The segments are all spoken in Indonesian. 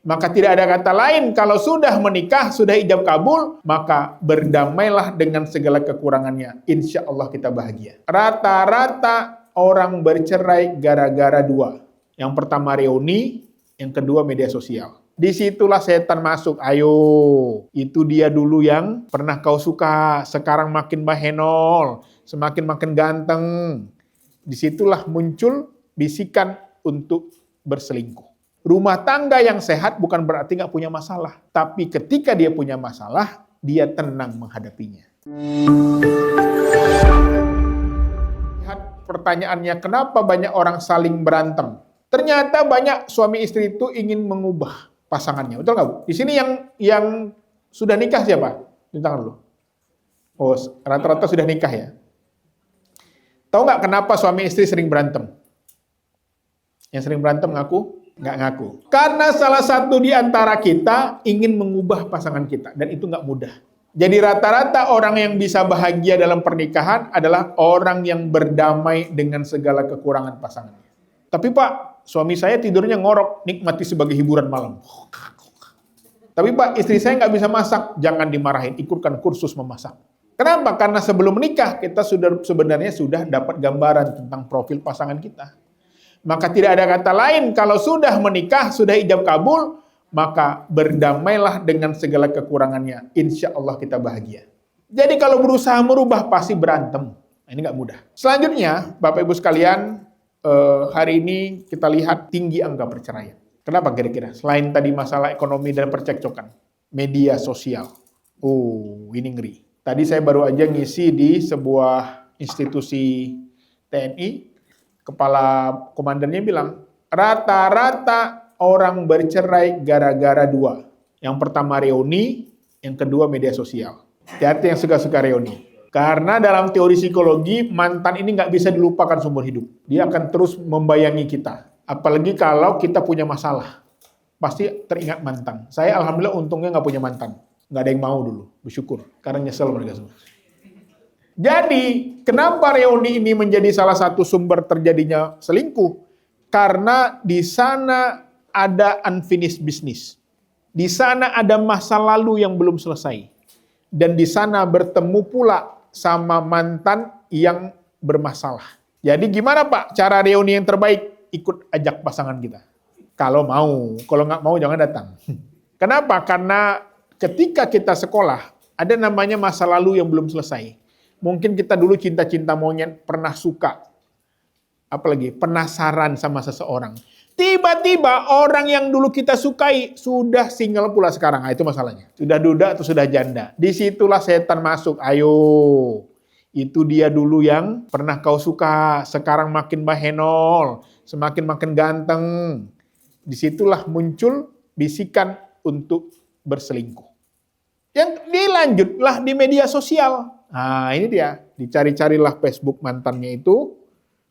Maka tidak ada kata lain, kalau sudah menikah, sudah ijab kabul, maka berdamailah dengan segala kekurangannya. Insya Allah kita bahagia. Rata-rata orang bercerai gara-gara dua. Yang pertama reuni, yang kedua media sosial. Disitulah setan masuk. Ayo, itu dia dulu yang pernah kau suka, sekarang makin bahenol, semakin makin ganteng. Disitulah muncul bisikan untuk berselingkuh. Rumah tangga yang sehat bukan berarti nggak punya masalah. Tapi ketika dia punya masalah, dia tenang menghadapinya. Lihat pertanyaannya, kenapa banyak orang saling berantem? Ternyata banyak suami istri itu ingin mengubah pasangannya. Betul nggak, Bu? Di sini yang sudah nikah siapa? Di tangan dulu. Oh, rata-rata sudah nikah ya. Tahu nggak kenapa suami istri sering berantem? Yang sering berantem ngaku? Nggak ngaku. Karena salah satu di antara kita ingin mengubah pasangan kita. Dan itu nggak mudah. Jadi rata-rata orang yang bisa bahagia dalam pernikahan adalah orang yang berdamai dengan segala kekurangan pasangannya. Tapi Pak, suami saya tidurnya ngorok, nikmati sebagai hiburan malam. Tapi Pak, istri saya nggak bisa masak, jangan dimarahin, ikutkan kursus memasak. Kenapa? Karena sebelum menikah kita sebenarnya sudah dapat gambaran tentang profil pasangan kita. Maka tidak ada kata lain, kalau sudah menikah, sudah ijab kabul, maka berdamailah dengan segala kekurangannya. Insya Allah kita bahagia. Jadi kalau berusaha merubah pasti berantem. Nah, ini nggak mudah. Selanjutnya, Bapak Ibu sekalian, hari ini kita lihat tinggi angka perceraian. Kenapa kira-kira? Selain tadi masalah ekonomi dan percekcokan, media sosial. Oh, ini ngeri. Tadi saya baru aja ngisi di sebuah institusi TNI, kepala komandannya bilang, rata-rata orang bercerai gara-gara dua. Yang pertama reuni, yang kedua media sosial. Hati-hati yang suka-suka reuni. Karena dalam teori psikologi, mantan ini nggak bisa dilupakan seumur hidup. Dia akan terus membayangi kita. Apalagi kalau kita punya masalah. Pasti teringat mantan. Saya alhamdulillah untungnya nggak punya mantan. Nggak ada yang mau dulu, bersyukur. Karena nyesel mereka semua. Jadi, kenapa reuni ini menjadi salah satu sumber terjadinya selingkuh? Karena di sana ada unfinished business. Di sana ada masa lalu yang belum selesai. Dan di sana bertemu pula sama mantan yang bermasalah. Jadi gimana Pak cara reuni yang terbaik? Ikut ajak pasangan kita. Kalau mau, kalau nggak mau jangan datang. Kenapa? Karena ketika kita sekolah, ada namanya masa lalu yang belum selesai. Mungkin kita dulu cinta-cinta monyet, pernah suka, apalagi penasaran sama seseorang. Tiba-tiba orang yang dulu kita sukai sudah single pula sekarang. Nah, itu masalahnya. Sudah duda atau sudah janda. Disitulah setan masuk. Ayo, itu dia dulu yang pernah kau suka, sekarang makin bahenol, semakin makin ganteng. Disitulah muncul bisikan untuk berselingkuh. Yang dilanjutlah di media sosial. Nah, ini dia. Dicari-carilah Facebook mantannya itu,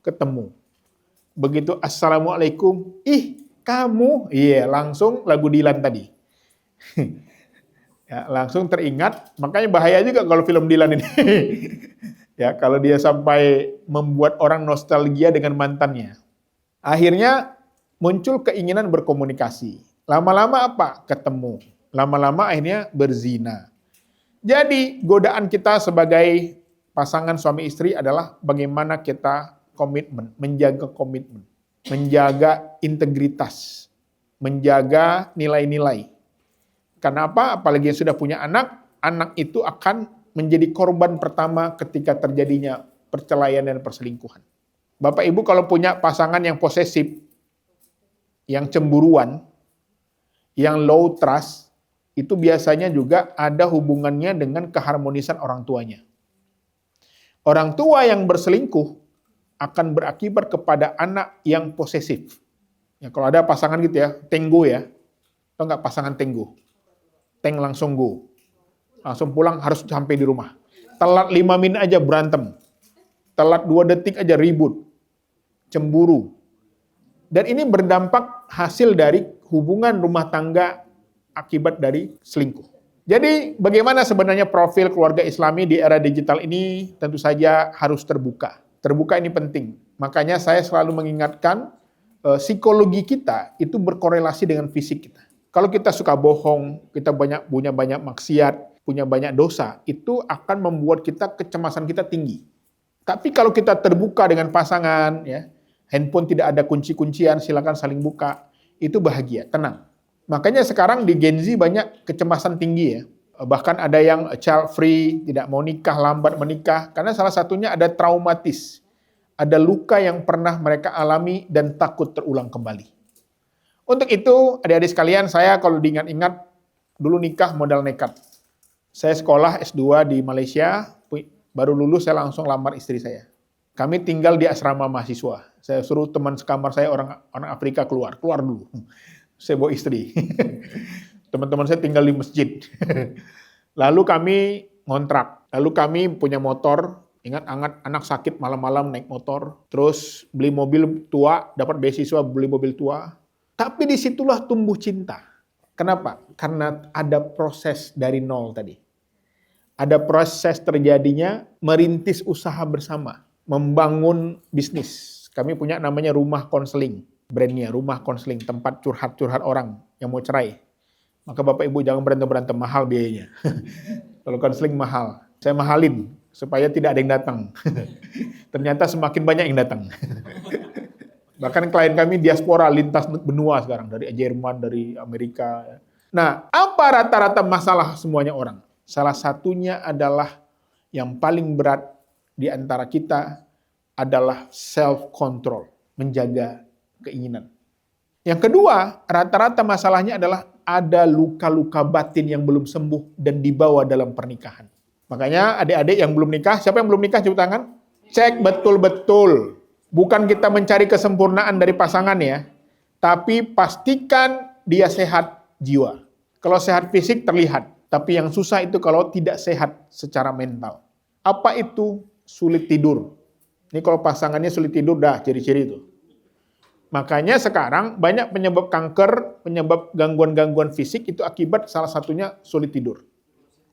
ketemu. Begitu assalamualaikum, ih kamu, iya langsung lagu Dilan tadi. Ya, langsung teringat, makanya bahaya juga kalau film Dilan ini. Ya, kalau dia sampai membuat orang nostalgia dengan mantannya. Akhirnya muncul keinginan berkomunikasi. Lama-lama apa? Ketemu. Lama-lama akhirnya berzina. Jadi godaan kita sebagai pasangan suami istri adalah bagaimana kita komitmen, menjaga integritas, menjaga nilai-nilai. Karena apa? Apalagi yang sudah punya anak, anak itu akan menjadi korban pertama ketika terjadinya perceraian dan perselingkuhan. Bapak Ibu kalau punya pasangan yang posesif, yang cemburuan, yang low trust, itu biasanya juga ada hubungannya dengan keharmonisan orang tuanya. Orang tua yang berselingkuh akan berakibat kepada anak yang posesif. Ya, kalau ada pasangan gitu ya, tenggo ya. Atau enggak pasangan tenggo. Teng langsung go. Langsung pulang harus sampai di rumah. Telat 5 menit aja berantem. Telat 2 detik aja ribut. Cemburu. Dan ini berdampak hasil dari hubungan rumah tangga akibat dari selingkuh. Jadi bagaimana sebenarnya profil keluarga Islami di era digital ini? Tentu saja harus terbuka. Terbuka ini penting. Makanya saya selalu mengingatkan psikologi kita itu berkorelasi dengan fisik kita. Kalau kita suka bohong, kita punya banyak maksiat, punya banyak dosa, itu akan membuat kecemasan kita tinggi. Tapi kalau kita terbuka dengan pasangan, ya, handphone tidak ada kunci-kuncian, silakan saling buka, itu bahagia, tenang. Makanya sekarang di Gen Z banyak kecemasan tinggi ya. Bahkan ada yang child free, tidak mau nikah, lambat menikah, karena salah satunya ada traumatis. Ada luka yang pernah mereka alami dan takut terulang kembali. Untuk itu, adik-adik sekalian, saya kalau diingat-ingat, dulu nikah modal nekat. Saya sekolah S2 di Malaysia, baru lulus saya langsung lamar istri saya. Kami tinggal di asrama mahasiswa. Saya suruh teman sekamar saya orang Afrika keluar dulu. Saya bawa istri. Teman-teman saya tinggal di masjid. Lalu kami ngontrak. Lalu kami punya motor. Ingat anak sakit malam-malam naik motor. Terus beli mobil tua, dapat beasiswa beli mobil tua. Tapi disitulah tumbuh cinta. Kenapa? Karena ada proses dari nol tadi. Ada proses terjadinya merintis usaha bersama. Membangun bisnis. Kami punya namanya Rumah Konseling. Brandnya Rumah Konseling. Tempat curhat-curhat orang yang mau cerai. Maka Bapak Ibu jangan berantem-berantem, mahal biayanya. Kalau konseling mahal. Saya mahalin supaya tidak ada yang datang. Ternyata semakin banyak yang datang. Bahkan klien kami diaspora lintas benua sekarang. Dari Jerman, dari Amerika. Nah, apa rata-rata masalah semuanya orang? Salah satunya adalah yang paling berat di antara kita adalah self-control. Menjaga keinginan. Yang kedua, rata-rata masalahnya adalah ada luka-luka batin yang belum sembuh dan dibawa dalam pernikahan. Makanya adik-adik yang belum nikah, siapa yang belum nikah coba tangan? Cek betul-betul. Bukan kita mencari kesempurnaan dari pasangan ya, tapi pastikan dia sehat jiwa. Kalau sehat fisik terlihat, tapi yang susah itu kalau tidak sehat secara mental. Apa itu? Sulit tidur. Ini kalau pasangannya sulit tidur, dah ciri-ciri itu. Makanya sekarang banyak penyebab kanker, penyebab gangguan-gangguan fisik itu akibat salah satunya sulit tidur,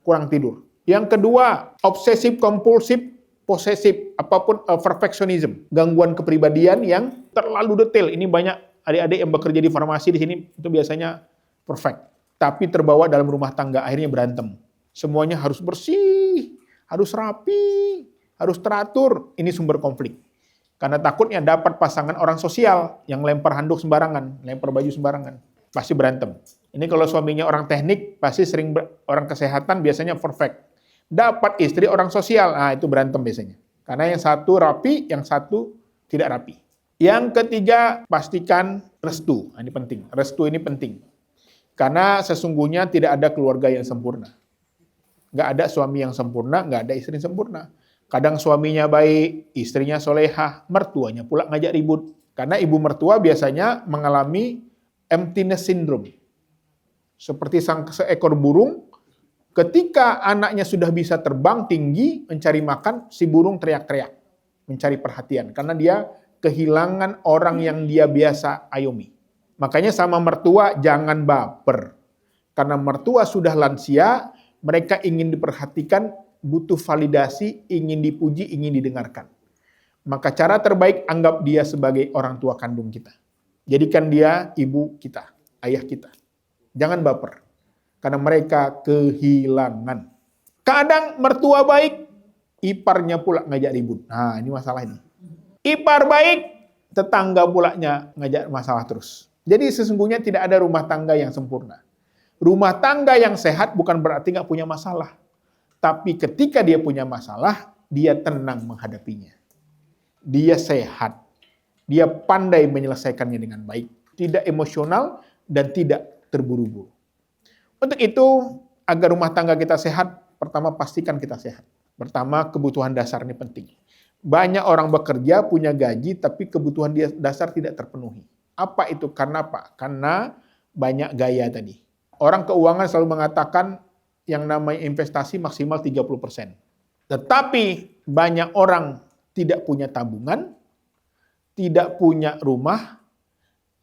kurang tidur. Yang kedua, obsesif kompulsif, posesif, apapun perfectionism, gangguan kepribadian yang terlalu detail. Ini banyak adik-adik yang bekerja di farmasi di sini itu biasanya perfect, tapi terbawa dalam rumah tangga akhirnya berantem. Semuanya harus bersih, harus rapi, harus teratur. Ini sumber konflik. Karena takutnya dapat pasangan orang sosial yang lempar handuk sembarangan, lempar baju sembarangan. Pasti berantem. Ini kalau suaminya orang teknik, pasti sering orang kesehatan biasanya perfect. Dapat istri orang sosial, nah itu berantem biasanya. Karena yang satu rapi, yang satu tidak rapi. Yang ketiga, pastikan restu. Nah, ini penting. Restu ini penting. Karena sesungguhnya tidak ada keluarga yang sempurna. Nggak ada suami yang sempurna, nggak ada istri yang sempurna. Kadang suaminya baik, istrinya solehah, mertuanya pula ngajak ribut. Karena ibu mertua biasanya mengalami emptiness syndrome. Seperti seekor burung, ketika anaknya sudah bisa terbang tinggi, mencari makan, si burung teriak-teriak, mencari perhatian. Karena dia kehilangan orang yang dia biasa ayomi. Makanya sama mertua jangan baper. Karena mertua sudah lansia, mereka ingin diperhatikan, butuh validasi, ingin dipuji, ingin didengarkan. Maka cara terbaik anggap dia sebagai orang tua kandung kita. Jadikan dia ibu kita, ayah kita. Jangan baper. Karena mereka kehilangan. Kadang mertua baik, iparnya pula ngajak ribut. Nah, ini masalah ini. Ipar baik, tetangga pulanya ngajak masalah terus. Jadi sesungguhnya tidak ada rumah tangga yang sempurna. Rumah tangga yang sehat bukan berarti nggak punya masalah. Tapi ketika dia punya masalah, dia tenang menghadapinya. Dia sehat. Dia pandai menyelesaikannya dengan baik. Tidak emosional dan tidak terburu-buru. Untuk itu, agar rumah tangga kita sehat, pertama pastikan kita sehat. Pertama, kebutuhan dasar ini penting. Banyak orang bekerja, punya gaji, tapi kebutuhan dasar tidak terpenuhi. Apa itu? Karena apa? Karena banyak gaya tadi. Orang keuangan selalu mengatakan, yang namanya investasi maksimal 30%. Tetapi banyak orang tidak punya tabungan, tidak punya rumah,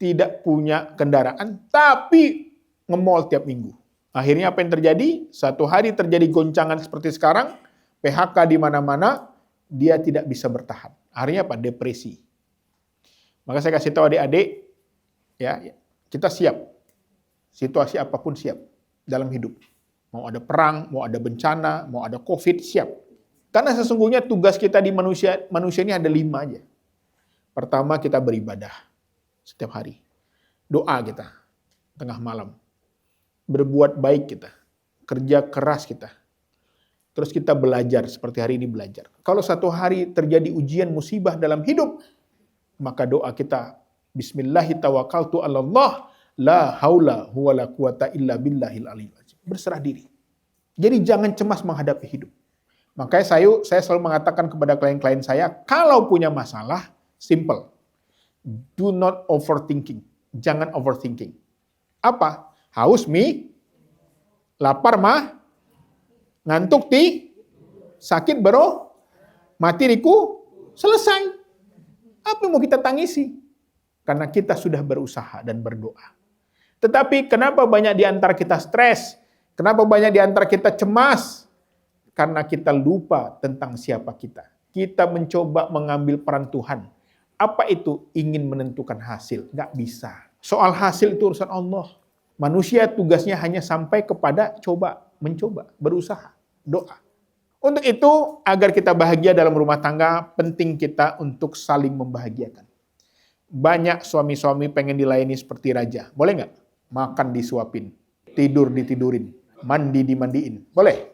tidak punya kendaraan, tapi nge-mall tiap minggu. Akhirnya apa yang terjadi? Satu hari terjadi goncangan seperti sekarang, PHK di mana-mana, dia tidak bisa bertahan. Akhirnya apa? Depresi. Maka saya kasih tahu adik-adik, ya, kita siap. Situasi apapun siap dalam hidup. Mau ada perang, mau ada bencana, mau ada COVID, siap. Karena sesungguhnya tugas kita di manusia ini ada 5 aja. Pertama, kita beribadah setiap hari. Doa kita tengah malam. Berbuat baik kita. Kerja keras kita. Terus kita belajar seperti hari ini belajar. Kalau satu hari terjadi ujian musibah dalam hidup, maka doa kita, Bismillahi tawakkaltu 'alallah, la haula wala quwata illa billahil aliyyil azim. Berserah diri. Jadi jangan cemas menghadapi hidup. Makanya saya selalu mengatakan kepada klien-klien saya, kalau punya masalah, simple. Do not overthinking. Jangan overthinking. Apa? Haus mie, lapar mah, ngantuk sakit bro, mati riku, selesai. Apa yang mau kita tangisi? Karena kita sudah berusaha dan berdoa. Tetapi kenapa banyak di antara kita stres? Kenapa banyak di antara kita cemas? Karena kita lupa tentang siapa kita. Kita mencoba mengambil peran Tuhan. Apa itu? Ingin menentukan hasil. Nggak bisa. Soal hasil itu urusan Allah. Manusia tugasnya hanya sampai kepada mencoba, berusaha, doa. Untuk itu, agar kita bahagia dalam rumah tangga, penting kita untuk saling membahagiakan. Banyak suami-suami pengen dilayani seperti raja. Boleh nggak? Makan disuapin, tidur ditidurin, mandi dimandiin. Boleh?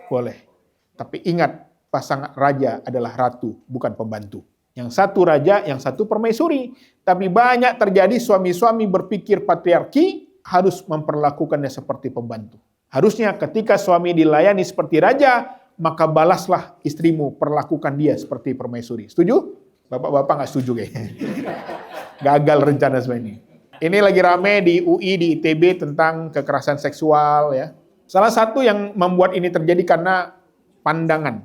Boleh. Tapi ingat, pasangan raja adalah ratu, bukan pembantu. Yang satu raja, yang satu permaisuri. Tapi banyak terjadi suami-suami berpikir patriarki, harus memperlakukannya seperti pembantu. Harusnya ketika suami dilayani seperti raja, maka balaslah istrimu, perlakukan dia seperti permaisuri. Setuju? Bapak-bapak nggak setuju kayaknya. Gagal rencana semua ini. Ini lagi rame di UI, di ITB tentang kekerasan seksual. Ya. Salah satu yang membuat ini terjadi karena pandangan,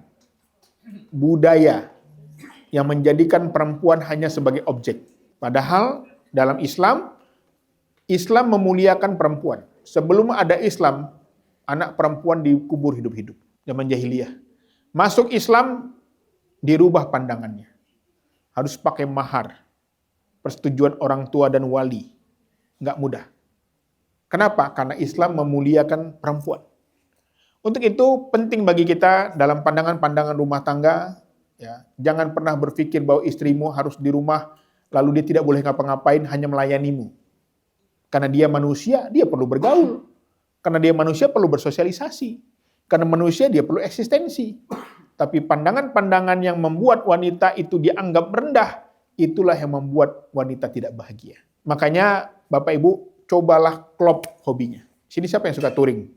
budaya, yang menjadikan perempuan hanya sebagai objek. Padahal dalam Islam memuliakan perempuan. Sebelum ada Islam, anak perempuan dikubur hidup-hidup. Zaman jahiliyah. Masuk Islam, dirubah pandangannya. Harus pakai mahar. Persetujuan orang tua dan wali. Nggak mudah. Kenapa? Karena Islam memuliakan perempuan. Untuk itu, penting bagi kita dalam pandangan-pandangan rumah tangga, ya, jangan pernah berpikir bahwa istrimu harus di rumah, lalu dia tidak boleh ngapa-ngapain, hanya melayanimu. Karena dia manusia, dia perlu bergaul. Karena dia manusia, perlu bersosialisasi. Karena manusia, dia perlu eksistensi. Tapi pandangan-pandangan yang membuat wanita itu dianggap rendah, itulah yang membuat wanita tidak bahagia. Makanya, Bapak Ibu, cobalah klop hobinya. Sini siapa yang suka touring?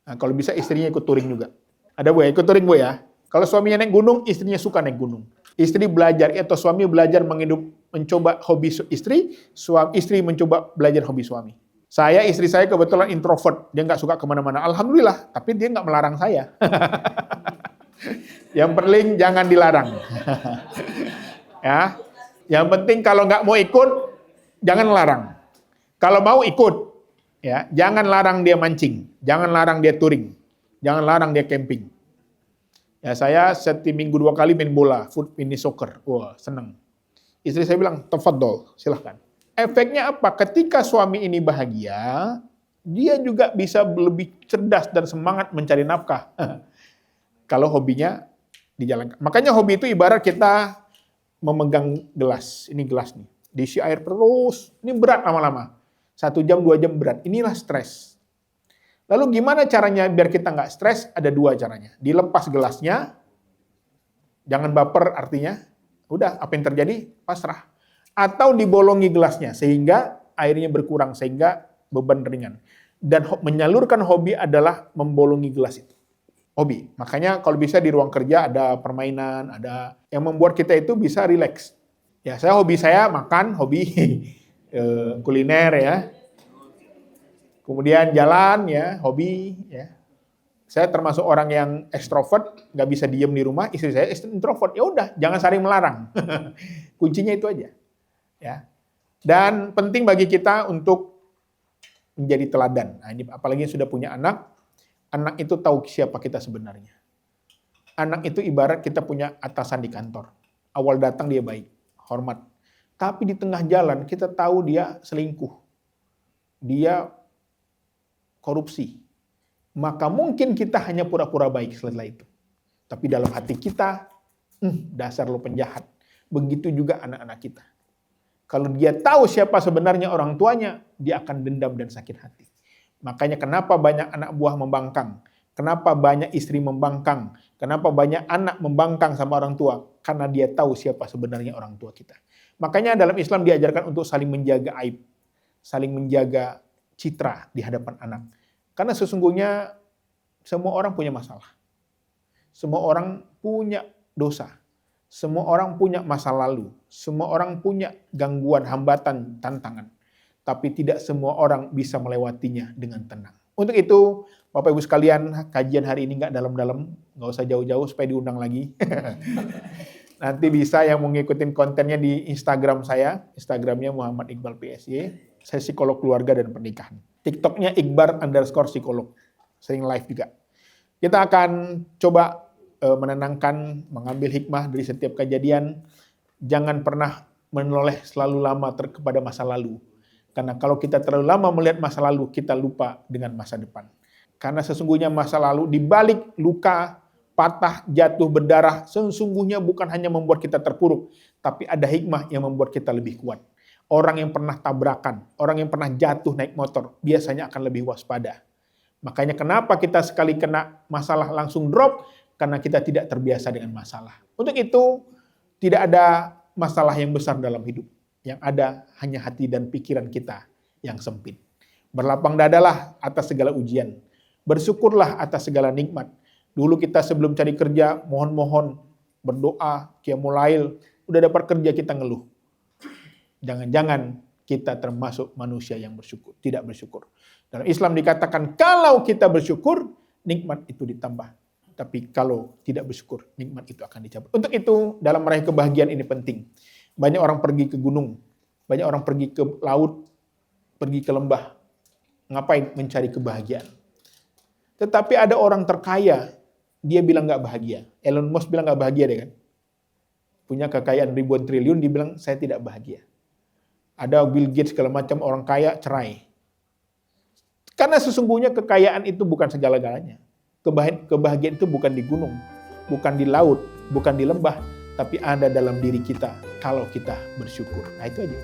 Nah, kalau bisa istrinya ikut touring juga. Ada Bu ya, ikut touring Bu ya. Kalau suaminya naik gunung, istrinya suka naik gunung. Istri belajar, atau suami belajar mencoba hobi istri mencoba belajar hobi suami. Istri saya kebetulan introvert, dia nggak suka kemana-mana. Alhamdulillah, tapi dia nggak melarang saya. Yang penting jangan dilarang. Ya, yang penting kalau nggak mau ikut, jangan larang. Kalau mau ikut, ya, jangan larang dia mancing, jangan larang dia touring, jangan larang dia camping. Ya, saya setiap minggu 2 kali main bola, mini soccer. Wah, seneng. Istri saya bilang, tafadhol, silahkan. Efeknya apa? Ketika suami ini bahagia, dia juga bisa lebih cerdas dan semangat mencari nafkah. Kalau hobinya dijalankan. Makanya hobi itu ibarat kita memegang gelas. Ini gelas nih. Diisi air terus. Ini berat lama-lama. 1 jam, 2 jam berat. Inilah stres. Lalu gimana caranya biar kita nggak stres? Ada 2 caranya. Dilepas gelasnya, jangan baper artinya, udah apa yang terjadi, pasrah. Atau dibolongi gelasnya, sehingga airnya berkurang, sehingga beban ringan. Dan menyalurkan hobi adalah membolongi gelas itu. Hobi. Makanya kalau bisa di ruang kerja ada permainan, ada yang membuat kita itu bisa rileks. Ya, hobi saya makan, hobi kuliner ya. Kemudian jalan ya, hobi ya. Saya termasuk orang yang ekstrovert, nggak bisa diem di rumah. Istri saya introvert. Ya udah, jangan saling melarang. Kuncinya itu aja. Ya. Dan penting bagi kita untuk menjadi teladan. Nah, ini apalagi yang sudah punya anak itu tahu siapa kita sebenarnya. Anak itu ibarat kita punya atasan di kantor. Awal datang dia baik, hormat. Tapi di tengah jalan kita tahu dia selingkuh. Dia korupsi, maka mungkin kita hanya pura-pura baik setelah itu. Tapi dalam hati kita, dasar lo penjahat. Begitu juga anak-anak kita. Kalau dia tahu siapa sebenarnya orang tuanya, dia akan dendam dan sakit hati. Makanya kenapa banyak anak buah membangkang? Kenapa banyak istri membangkang? Kenapa banyak anak membangkang sama orang tua? Karena dia tahu siapa sebenarnya orang tua kita. Makanya dalam Islam diajarkan untuk saling menjaga aib, saling menjaga citra di hadapan anak. Karena sesungguhnya semua orang punya masalah. Semua orang punya dosa. Semua orang punya masa lalu. Semua orang punya gangguan, hambatan, tantangan. Tapi tidak semua orang bisa melewatinya dengan tenang. Untuk itu, Bapak Ibu sekalian, kajian hari ini nggak dalam-dalam, nggak usah jauh-jauh supaya diundang lagi. Nanti bisa yang mau ngikutin kontennya di Instagram saya, Instagramnya Muhammad Iqbal PSY, saya psikolog keluarga dan pernikahan. TikToknya Iqbar_psikolog, sering live juga. Kita akan coba menenangkan, mengambil hikmah dari setiap kejadian. Jangan pernah menoleh selalu lama kepada masa lalu. Karena kalau kita terlalu lama melihat masa lalu, kita lupa dengan masa depan. Karena sesungguhnya masa lalu dibalik luka, patah, jatuh, berdarah, sesungguhnya bukan hanya membuat kita terpuruk, tapi ada hikmah yang membuat kita lebih kuat. Orang yang pernah tabrakan, orang yang pernah jatuh naik motor, biasanya akan lebih waspada. Makanya kenapa kita sekali kena masalah langsung drop? Karena kita tidak terbiasa dengan masalah. Untuk itu, tidak ada masalah yang besar dalam hidup. Yang ada hanya hati dan pikiran kita yang sempit. Berlapang dadalah atas segala ujian. Bersyukurlah atas segala nikmat. Dulu kita sebelum cari kerja, mohon-mohon, berdoa, qiyamul lail, udah dapat kerja kita ngeluh. Jangan-jangan kita termasuk manusia yang bersyukur, tidak bersyukur. Dalam Islam dikatakan kalau kita bersyukur, nikmat itu ditambah. Tapi kalau tidak bersyukur, nikmat itu akan dicabut. Untuk itu, dalam meraih kebahagiaan ini penting. Banyak orang pergi ke gunung, banyak orang pergi ke laut, pergi ke lembah. Ngapain? Mencari kebahagiaan. Tetapi ada orang terkaya, dia bilang nggak bahagia. Elon Musk bilang nggak bahagia deh kan. Punya kekayaan ribuan triliun, dia bilang saya tidak bahagia. Ada Bill Gates segala macam orang kaya cerai. Karena sesungguhnya kekayaan itu bukan segala-galanya. Kebahagiaan itu bukan di gunung, bukan di laut, bukan di lembah, tapi ada dalam diri kita kalau kita bersyukur. Nah itu aja.